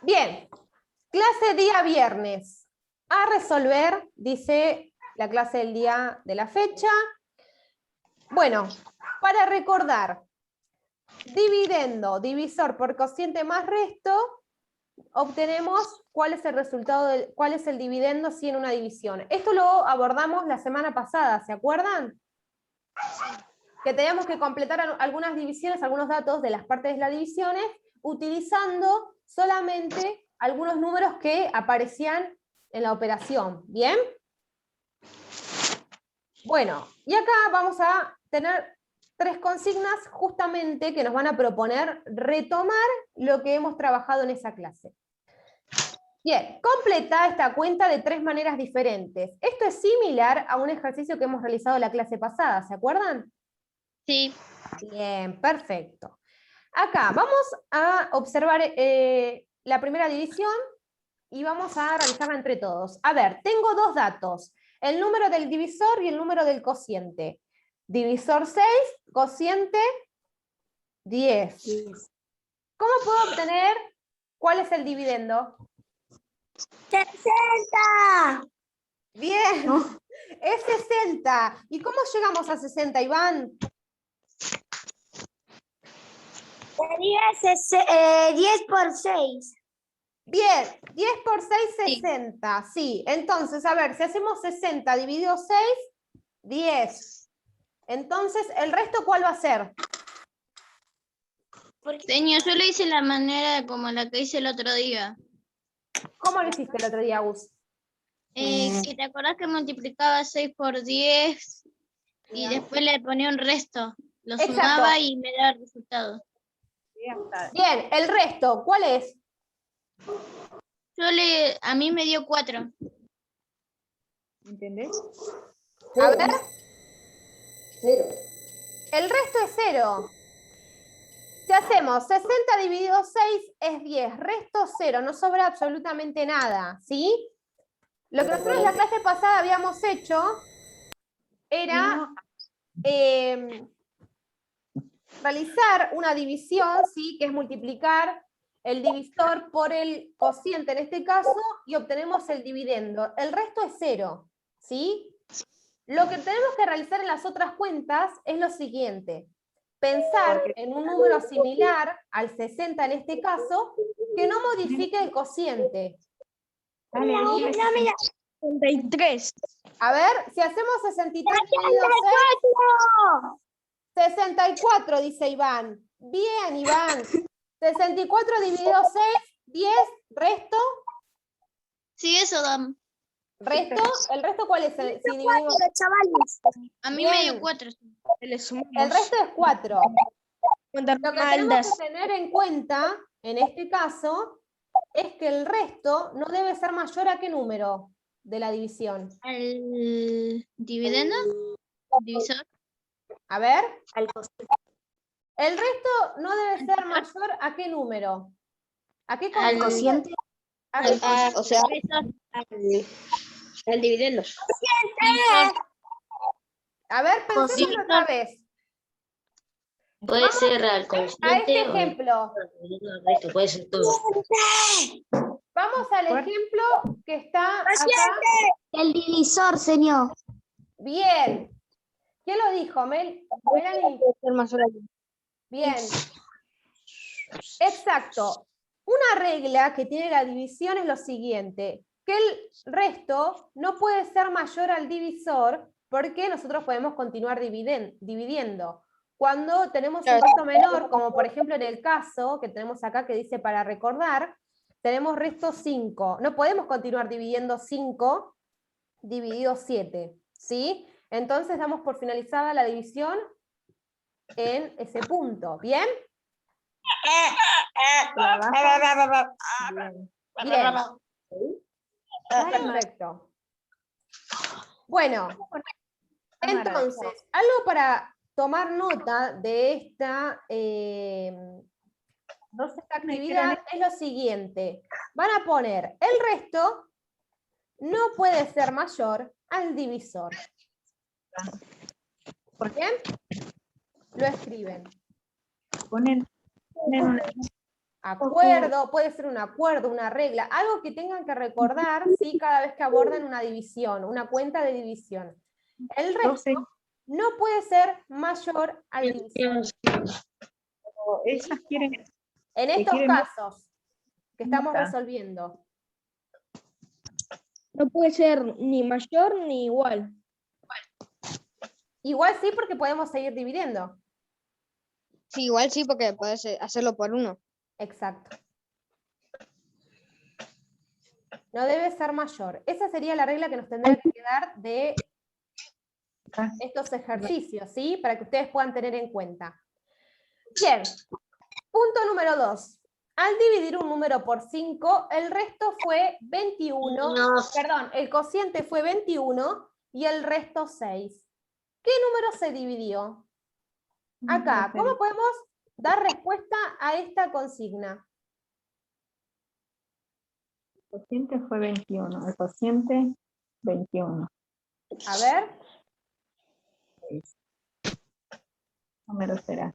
Bien, clase día viernes. A resolver, dice la clase del día de la fecha. Bueno, para recordar, dividendo, divisor por cociente más resto, obtenemos cuál es el resultado, cuál es el dividendo si en una división. Esto lo abordamos la semana pasada, ¿se acuerdan? Que teníamos que completar algunas divisiones, algunos datos de las partes de las divisiones, utilizando solamente algunos números que aparecían en la operación. ¿Bien? Bueno, y acá vamos a tener 3 consignas justamente que nos van a proponer retomar lo que hemos trabajado en esa clase. Bien, completa esta cuenta de 3 maneras diferentes. Esto es similar a un ejercicio que hemos realizado la clase pasada, ¿se acuerdan? Sí. Bien, perfecto. Acá vamos a observar la primera división y vamos a realizarla entre todos. A ver, tengo 2 datos, el número del divisor y el número del cociente. Divisor 6, cociente 10. ¿Cómo puedo obtener cuál es el dividendo? 60. Bien, es 60. ¿Y cómo llegamos a 60, Iván? Sería 10 por 6. Bien, 10 por 6, 60. Sí, entonces, a ver, si hacemos 60 dividido 6, 10. Entonces, ¿el resto cuál va a ser? Señor, yo le hice la manera como la que hice el otro día. ¿Cómo lo hiciste el otro día, Gus? Que te acordás que multiplicaba 6 por 10 y después le ponía un resto. Lo Exacto. sumaba y me daba el resultado. Bien, el resto, ¿cuál es? A mí me dio 4. ¿Entendés? A ver. 0. El resto es 0. Si hacemos 60 dividido 6 es 10, resto 0, no sobra absolutamente nada, ¿sí? Lo que nosotros en la clase pasada habíamos hecho era realizar una división, ¿sí? Que es multiplicar el divisor por el cociente en este caso y obtenemos el dividendo. El resto es 0, ¿sí? Lo que tenemos que realizar en las otras cuentas es lo siguiente. Pensar en un número similar al 60 en este caso, que no modifique el cociente. Mira. 63. A ver, si hacemos 63 dividido 6, 64, dice Iván. Bien, Iván. 64 dividido 6, 10, resto. Sí, eso da. ¿Resto? ¿El resto cuál es? Si dividimos... A mí Bien. me dio 4. El resto es 4. Lo que tenemos que tener en cuenta, en este caso, es que el resto no debe ser mayor a qué número de la división. ¿Al dividendo? ¿Divisor? A ver. El resto no debe ser mayor a qué número. ¿A qué cociente? O sea, al dividendo. A ver, pensémoslo otra vez. Puede ser al A cociente este ejemplo. puede ser todo. Vamos al ejemplo que está acá. El divisor, señor. Bien. ¿Quién lo dijo, Melanie? Bien. Exacto. Una regla que tiene la división es lo siguiente, que el resto no puede ser mayor al divisor porque nosotros podemos continuar dividiendo. Cuando tenemos un resto menor, como por ejemplo en el caso que tenemos acá que dice para recordar, tenemos resto 5. No podemos continuar dividiendo 5 dividido 7, ¿sí? Entonces damos por finalizada la división en ese punto, ¿bien? Bien. Perfecto. Bueno, entonces, algo para tomar nota de esta actividad es lo siguiente. Van a poner el resto no puede ser mayor al divisor. ¿Bien? Lo escriben. Ponen una... Acuerdo, puede ser un acuerdo, una regla, algo que tengan que recordar, ¿sí? Cada vez que aborden una división, una cuenta de división. El resto 12, no puede ser mayor a división. ellas quieren... En estos quieren ver- casos que estamos Está. resolviendo. No puede ser ni mayor ni igual. Igual sí, porque podemos seguir dividiendo. Sí, igual sí, porque puedes hacerlo por uno. Exacto. No debe ser mayor. Esa sería la regla que nos tendría que quedar de estos ejercicios, ¿sí? Para que ustedes puedan tener en cuenta. Bien. Punto número 2. Al dividir un número por 5, el resto fue 21. No. Perdón, el cociente fue 21 y el resto 6. ¿Qué número se dividió? Acá, ¿cómo podemos dar respuesta a esta consigna? El cociente fue 21. El cociente, 21. A ver. ¿Qué número será?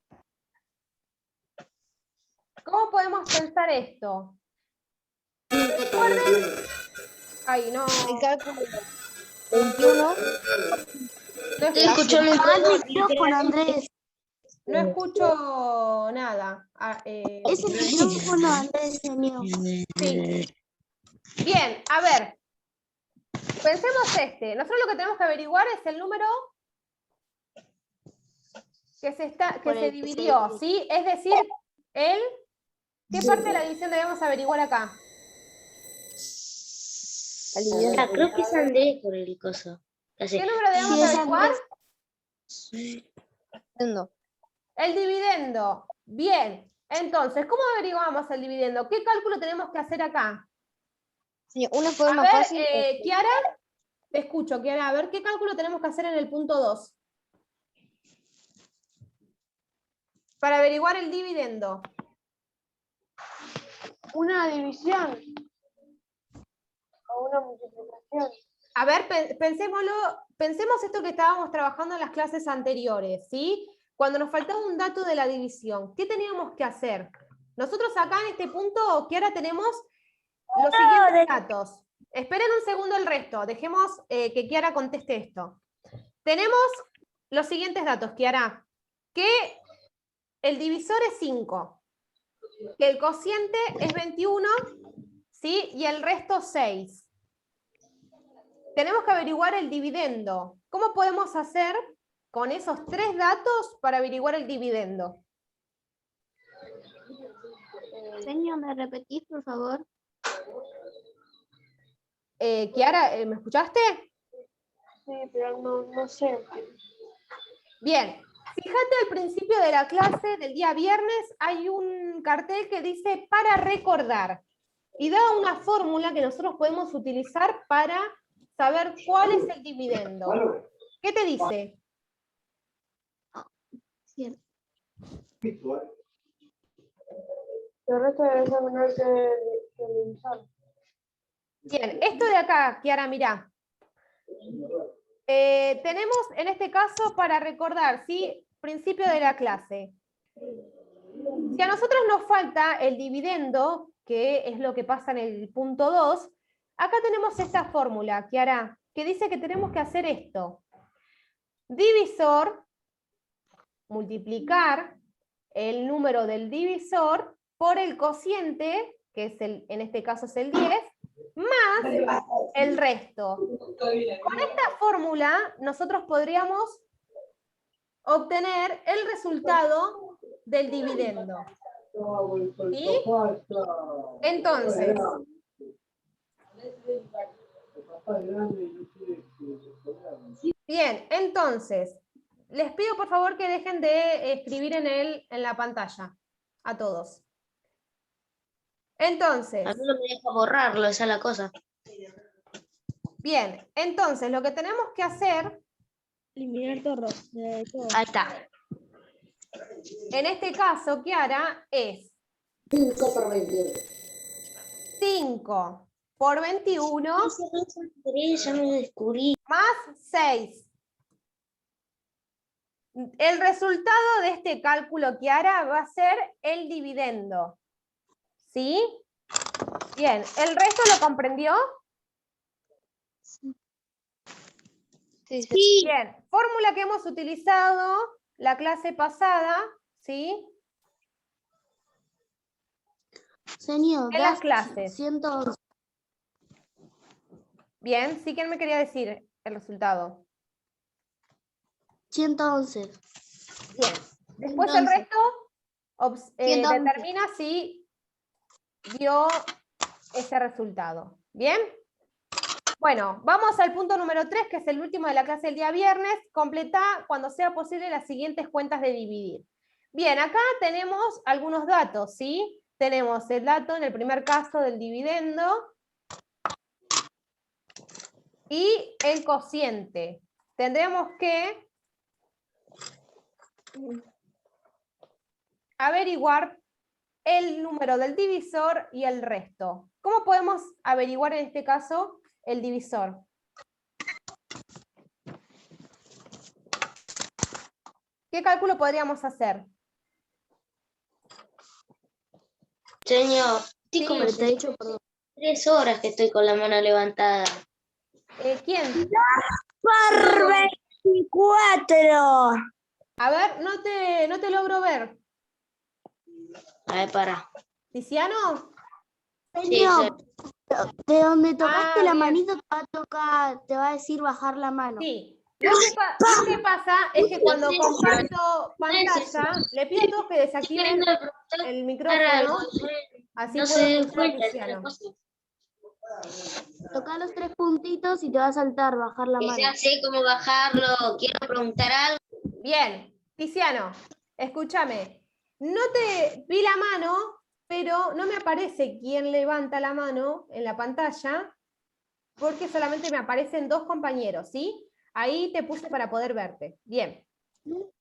¿Cómo podemos pensar esto? ¿Recuerden? Ay, no. El cálculo 21. Estoy escuchando un poco. Andrés. No escucho nada. Es el micrófono, Andrés, señor. Sí. Bien, a ver. Pensemos este. Nosotros lo que tenemos que averiguar es el número que se dividió, ¿sí? Es decir, ¿qué parte de la división debemos averiguar acá? Ah, creo que es Andrés por el coso. ¿Qué número debemos Sí, es averiguar? No. El dividendo. Bien. Entonces, ¿cómo averiguamos el dividendo? ¿Qué cálculo tenemos que hacer acá? Sí, una forma A más ver, fácil. Kiara, te escucho, Kiara. A ver, ¿qué cálculo tenemos que hacer en el punto 2? Para averiguar el dividendo. Una división. O una multiplicación. A ver, pensemos esto que estábamos trabajando en las clases anteriores, ¿sí? Cuando nos faltaba un dato de la división, ¿qué teníamos que hacer? Nosotros acá en este punto, Kiara, tenemos los siguientes datos. Esperen un segundo el resto, dejemos que Kiara conteste esto. Tenemos los siguientes datos, Kiara. Que el divisor es 5, que el cociente es 21, ¿sí? Y el resto 6. Tenemos que averiguar el dividendo. ¿Cómo podemos hacer con esos 3 datos para averiguar el dividendo? Señor, ¿me repetís, por favor? Kiara, ¿me escuchaste? Sí, pero no sé. Bien. Fíjate al principio de la clase del día viernes hay un cartel que dice para recordar. Y da una fórmula que nosotros podemos utilizar para saber cuál es el dividendo. ¿Qué te dice? Cierto. El resto debe ser menor que el divisor. Bien, esto de acá, Kiara, mirá. Tenemos en este caso para recordar, ¿sí? Principio de la clase. Si a nosotros nos falta el dividendo, que es lo que pasa en el punto 2, acá tenemos esta fórmula, Kiara, que dice que tenemos que hacer esto. Divisor, multiplicar el número del divisor por el cociente, que es en este caso es el 10, más el resto. Con esta fórmula nosotros podríamos obtener el resultado del dividendo. ¿Sí? Entonces, bien, entonces, les pido por favor que dejen de escribir en la pantalla, a todos. Entonces, A mí no me deja borrarlo, esa es la cosa. bien, entonces lo que tenemos que hacer, Eliminar todo. Ahí está. en este caso, Kiara, es 5 por 21. 5 por 21 Ya me descubrí. más 6. El resultado de este cálculo, Kiara, va a ser el dividendo. ¿Sí? Bien, ¿el resto lo comprendió? Sí, sí. Bien, fórmula que hemos utilizado la clase pasada, ¿sí? Señor, En las clases. 111. Bien, ¿sí? ¿Quién me quería decir el resultado? 111. Bien. Después el resto determina si dio ese resultado. ¿Bien? Bueno, vamos al punto número 3, que es el último de la clase del día viernes. Completa cuando sea posible las siguientes cuentas de dividir. Bien, acá tenemos algunos datos, ¿sí? Tenemos el dato en el primer caso del dividendo y el cociente. Tendremos que averiguar el número del divisor y el resto. ¿Cómo podemos averiguar en este caso el divisor? ¿Qué cálculo podríamos hacer? Señor, Sí. estoy como te he dicho, perdón. 3 horas que estoy con la mano levantada. ¿Quién? ¡Por 24! A ver, no te logro ver. A ver, para. ¿Tiziano? Señor, de donde tocaste la bien. manito te va a decir bajar la mano. Sí. Lo que pasa es que cuando comparto pantalla, le pido a todos que desactiven el micrófono, así No puedo se den escuchar a cuenta. Tiziano. Toca los 3 puntitos y te va a saltar bajar la mano. Ya sé cómo bajarlo. Quiero preguntar algo. Bien, Tiziano, escúchame. No te vi la mano, pero no me aparece quién levanta la mano en la pantalla, porque solamente me aparecen 2 compañeros, ¿sí? Ahí te puse para poder verte. Bien,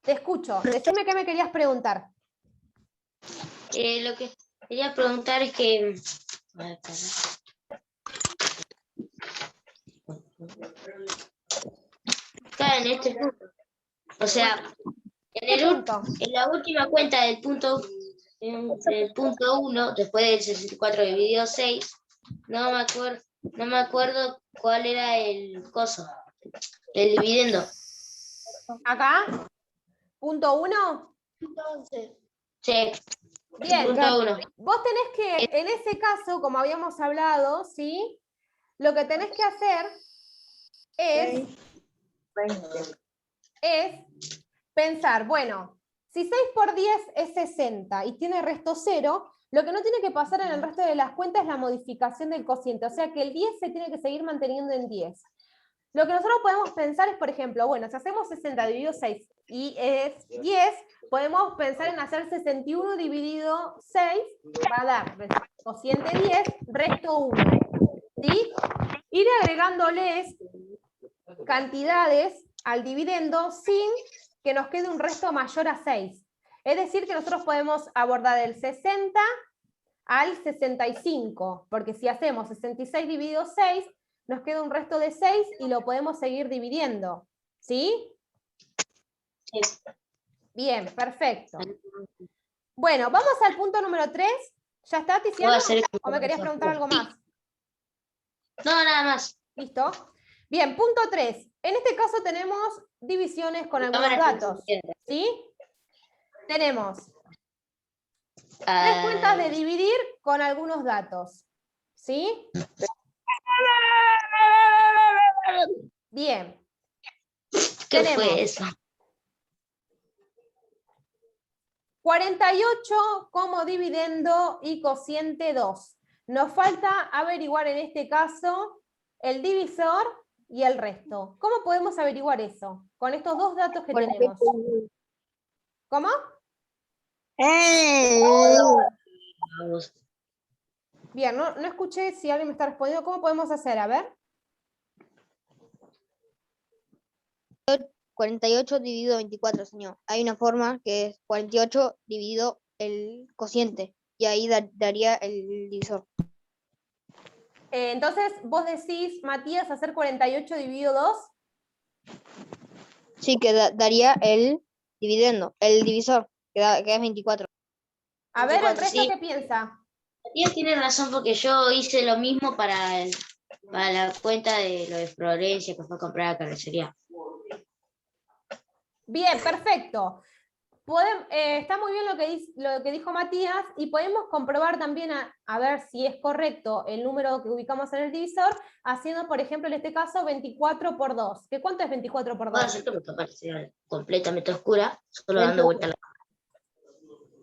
te escucho. Decime qué me querías preguntar. Lo que quería preguntar es que. A ver, para. Acá en este punto. O sea, ¿Qué punto? en la última cuenta del punto 1, después del 64 dividido 6, no me acuerdo cuál era el coso, el dividendo. ¿Acá? ¿Punto 1? Sí, Bien. punto 1. Vos tenés que, en ese caso, como habíamos hablado, ¿sí? Lo que tenés que hacer es 20. Pensar, bueno, si 6 por 10 es 60 y tiene resto 0, lo que no tiene que pasar en el resto de las cuentas es la modificación del cociente, o sea que el 10 se tiene que seguir manteniendo en 10. Lo que nosotros podemos pensar es, por ejemplo, bueno, si hacemos 60 dividido 6 y es 10, podemos pensar en hacer 61 dividido 6, va a dar cociente 10, resto 1. ¿Sí? Ir agregándoles cantidades al dividendo sin que nos quede un resto mayor a 6. Es decir, que nosotros podemos abordar el 60 al 65, porque si hacemos 66 dividido 6, nos queda un resto de 6 y lo podemos seguir dividiendo. ¿Sí? Sí. Bien, perfecto. Bueno, vamos al punto número 3. ¿Ya está, Tiziano? ¿O me querías preguntar algo más? No, nada más. ¿Listo? Bien, punto 3. En este caso tenemos divisiones con algunos datos. ¿Sí? Tenemos 3 cuentas de dividir con algunos datos. ¿Sí? Bien. ¿Qué Tenemos fue eso? 48 como dividendo y cociente 2. Nos falta averiguar en este caso el divisor y el resto. ¿Cómo podemos averiguar eso? Con estos 2 datos que tenemos. ¿Cómo? Vamos. Bien, no escuché si alguien me está respondiendo. ¿Cómo podemos hacer? A ver. 48 dividido 24, señor. Hay una forma que es 48 dividido el cociente. Y ahí daría el divisor. Entonces, vos decís, Matías, hacer 48 dividido 2. Sí, que daría el dividendo, el divisor, que es 24. A ver, el 24, resto sí. qué piensa. Matías tiene razón porque yo hice lo mismo para la cuenta de lo de Florencia que fue a comprar la carnicería. Bien, perfecto. Está muy bien lo que dijo Matías y podemos comprobar también a ver si es correcto el número que ubicamos en el divisor, haciendo, por ejemplo, en este caso, 24 por 2. ¿Qué cuánto es 24 por Puedo 2? hacer que mi cámara sea completamente oscura, solo dando vuelta a la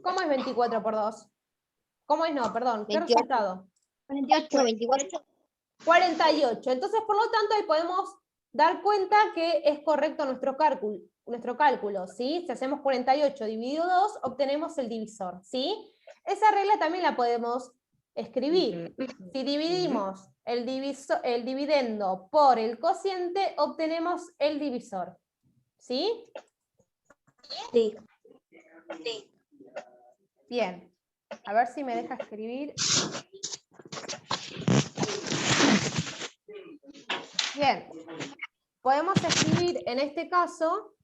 ¿Cómo es 24 por 2? ¿Cómo es? No, perdón. ¿Qué 28. resultado? 48, 24. 48. Entonces, por lo tanto, ahí podemos dar cuenta que es correcto nuestro cálculo, ¿sí? Si hacemos 48 dividido 2, obtenemos el divisor, ¿sí? Esa regla también la podemos escribir. Si dividimos el dividendo por el cociente, obtenemos el divisor, ¿sí? Sí. Bien. A ver si me deja escribir. Bien, podemos escribir en este caso,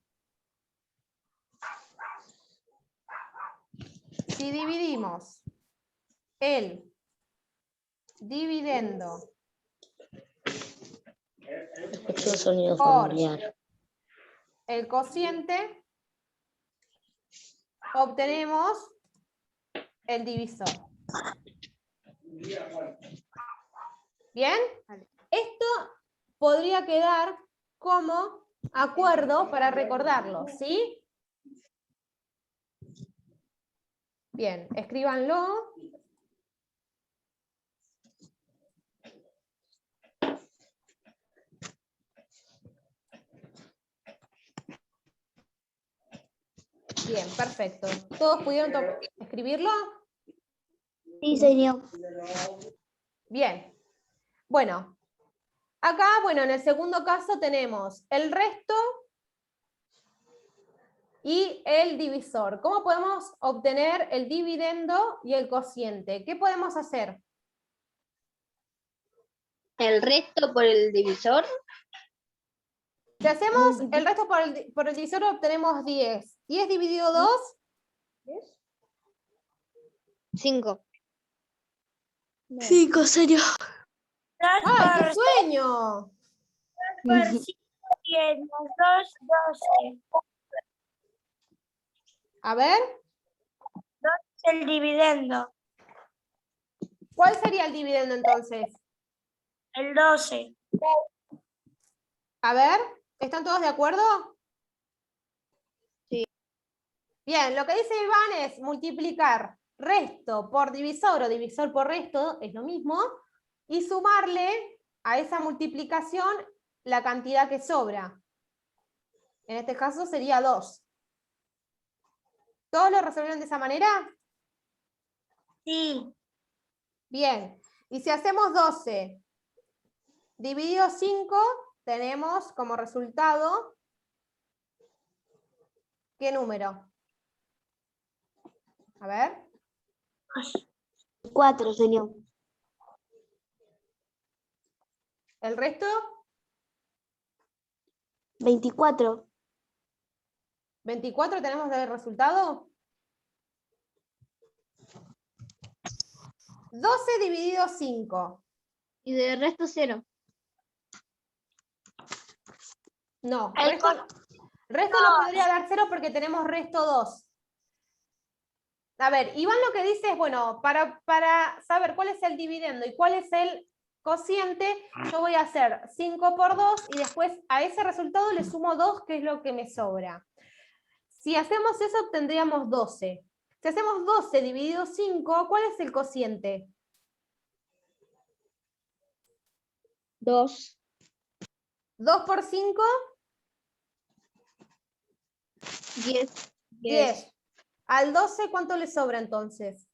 si dividimos el dividendo Escucho un sonido por familiar. el cociente, obtenemos el divisor. ¿Bien? Esto podría quedar como acuerdo para recordarlo, ¿sí? Bien, escríbanlo. Bien, perfecto. ¿Todos pudieron escribirlo? Sí, señor. Bien. Bueno, acá, bueno, en el segundo caso tenemos el resto y el divisor. ¿Cómo podemos obtener el dividendo y el cociente? ¿Qué podemos hacer? El resto por el divisor. Si hacemos el resto por el divisor, obtenemos 10. 10 dividido 2, 5. 5, señor. ¡ay, qué sueño! Por 5, 10 más 2, 12. A ver, El dividendo, ¿cuál sería el dividendo entonces? el 12. A ver, ¿están todos de acuerdo? Sí. Bien, lo que dice Iván es multiplicar resto por divisor o divisor por resto, es lo mismo, y sumarle a esa multiplicación la cantidad que sobra. En este caso sería 2. ¿Todos lo resolvieron de esa manera? Sí. Bien, y si hacemos 12 dividido 5, tenemos como resultado, ¿qué número? A ver. 4, señor. ¿El resto? 24. 24 tenemos de resultado. 12 dividido 5. Y de resto 0. No, El resto no podría dar 0 porque tenemos resto 2. A ver, Iván lo que dice es, bueno, para saber cuál es el dividendo y cuál es el cociente, yo voy a hacer 5 por 2 y después a ese resultado le sumo 2, que es lo que me sobra. Si hacemos eso, obtendríamos 12. Si hacemos 12 dividido 5, ¿cuál es el cociente? 2. 2 por 5, 10. 10. Al 12, ¿cuánto le sobra entonces?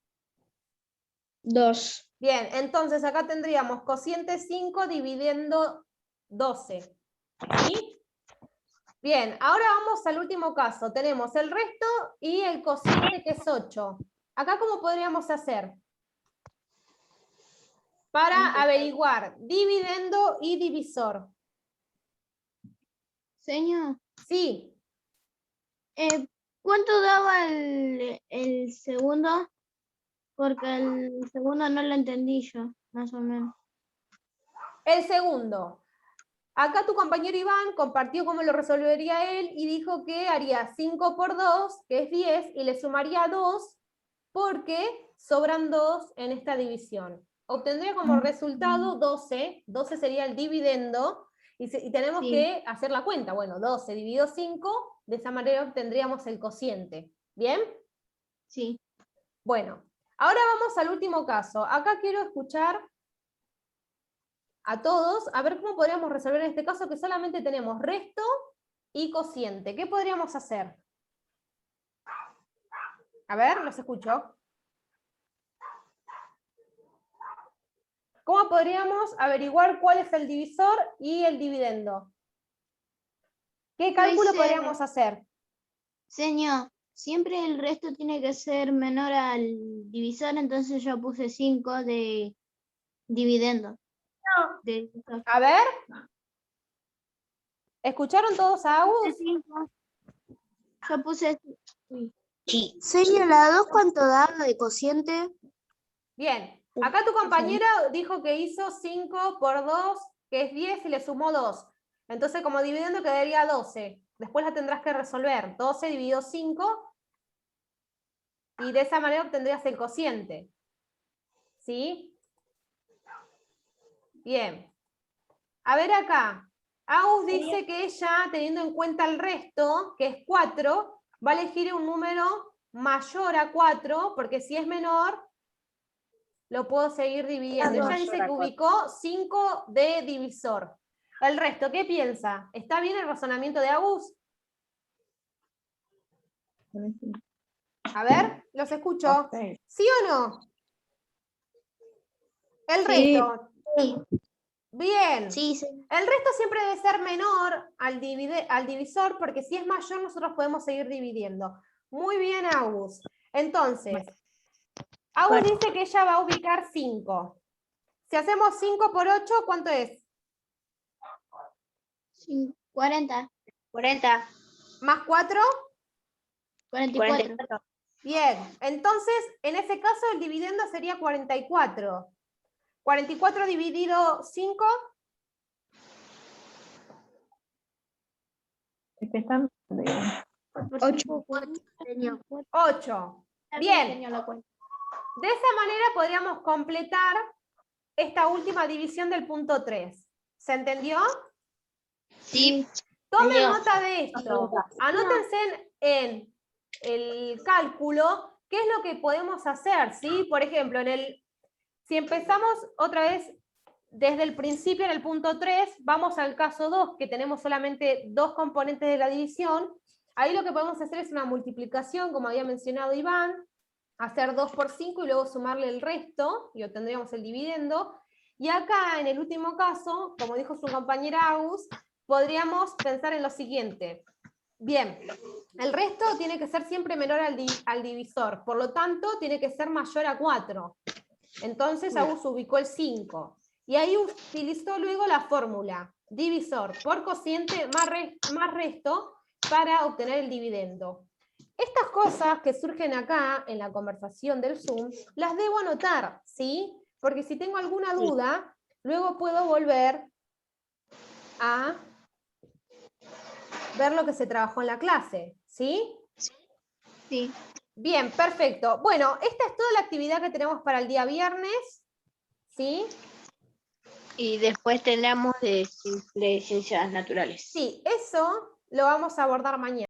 2. Bien, entonces acá tendríamos cociente 5 dividiendo 12. ¿Sí? Bien, ahora vamos al último caso. Tenemos el resto y el cociente, que es 8. Acá, ¿cómo podríamos hacer? Para averiguar dividendo y divisor. Señor, Sí, ¿Cuánto daba el segundo? Porque el segundo no lo entendí yo, más o menos. El segundo. Acá tu compañero Iván compartió cómo lo resolvería él y dijo que haría 5 por 2, que es 10, y le sumaría 2 porque sobran 2 en esta división. Obtendría como resultado 12, 12 sería el dividendo, y tenemos Sí. que hacer la cuenta. Bueno, 12 dividido 5, de esa manera obtendríamos el cociente. ¿Bien? Sí. Bueno, ahora vamos al último caso. Acá quiero escuchar a todos, a ver cómo podríamos resolver en este caso que solamente tenemos resto y cociente. ¿Qué podríamos hacer? A ver, los escucho. ¿Cómo podríamos averiguar cuál es el divisor y el dividendo? ¿Qué cálculo hice- podríamos hacer? Señor, siempre el resto tiene que ser menor al divisor, entonces yo puse 5 de dividendo. De divisor. A ver. ¿Escucharon todos a Agus? Yo puse Sí. Señor, ¿la 2 cuánto da de cociente? Bien. Acá tu compañera dijo que hizo 5 por 2, que es 10, y le sumó 2. Entonces, como dividendo quedaría 12. Después la tendrás que resolver. 12 dividido 5. Y de esa manera obtendrías el cociente. ¿Sí? Bien. A ver acá. Agus dice que ella, teniendo en cuenta el resto, que es 4, va a elegir un número mayor a 4, porque si es menor, lo puedo seguir dividiendo. Ella dice que ubicó 5 de divisor. El resto, ¿qué piensa? ¿Está bien el razonamiento de Agus? A ver, los escucho. Ok. ¿Sí o no? El Sí. resto. Bien. Sí, señor. El resto siempre debe ser menor al divisor, porque si es mayor nosotros podemos seguir dividiendo. Muy bien, Agus. Entonces, Agus dice que ella va a ubicar 5. Si hacemos 5 por 8, ¿cuánto es? 40, 40. ¿Más 4? 44. Bien. Entonces, en ese caso el dividendo sería 44. 44 dividido 5. Es que están, 8. Señor. 8. Bien. De esa manera podríamos completar esta última división del punto 3. ¿Se entendió? Sí. Tomen Señor, nota de esto. Anótense en el cálculo qué es lo que podemos hacer, ¿sí? Por ejemplo, si empezamos otra vez desde el principio en el punto 3, vamos al caso 2, que tenemos solamente 2 componentes de la división. Ahí lo que podemos hacer es una multiplicación, como había mencionado Iván, hacer 2 por 5 y luego sumarle el resto, y obtendríamos el dividendo. Y acá, en el último caso, como dijo su compañera Agus, podríamos pensar en lo siguiente. Bien, el resto tiene que ser siempre menor al divisor, por lo tanto tiene que ser mayor a 4. Entonces Agus ubicó el 5. Y ahí utilizó luego la fórmula divisor por cociente más resto para obtener el dividendo. Estas cosas que surgen acá en la conversación del Zoom, las debo anotar, ¿sí? Porque si tengo alguna duda, luego puedo volver a ver lo que se trabajó en la clase, ¿sí? Sí. Bien, perfecto. Bueno, esta es toda la actividad que tenemos para el día viernes, ¿sí? Y después tenemos de ciencias naturales. Sí, eso lo vamos a abordar mañana.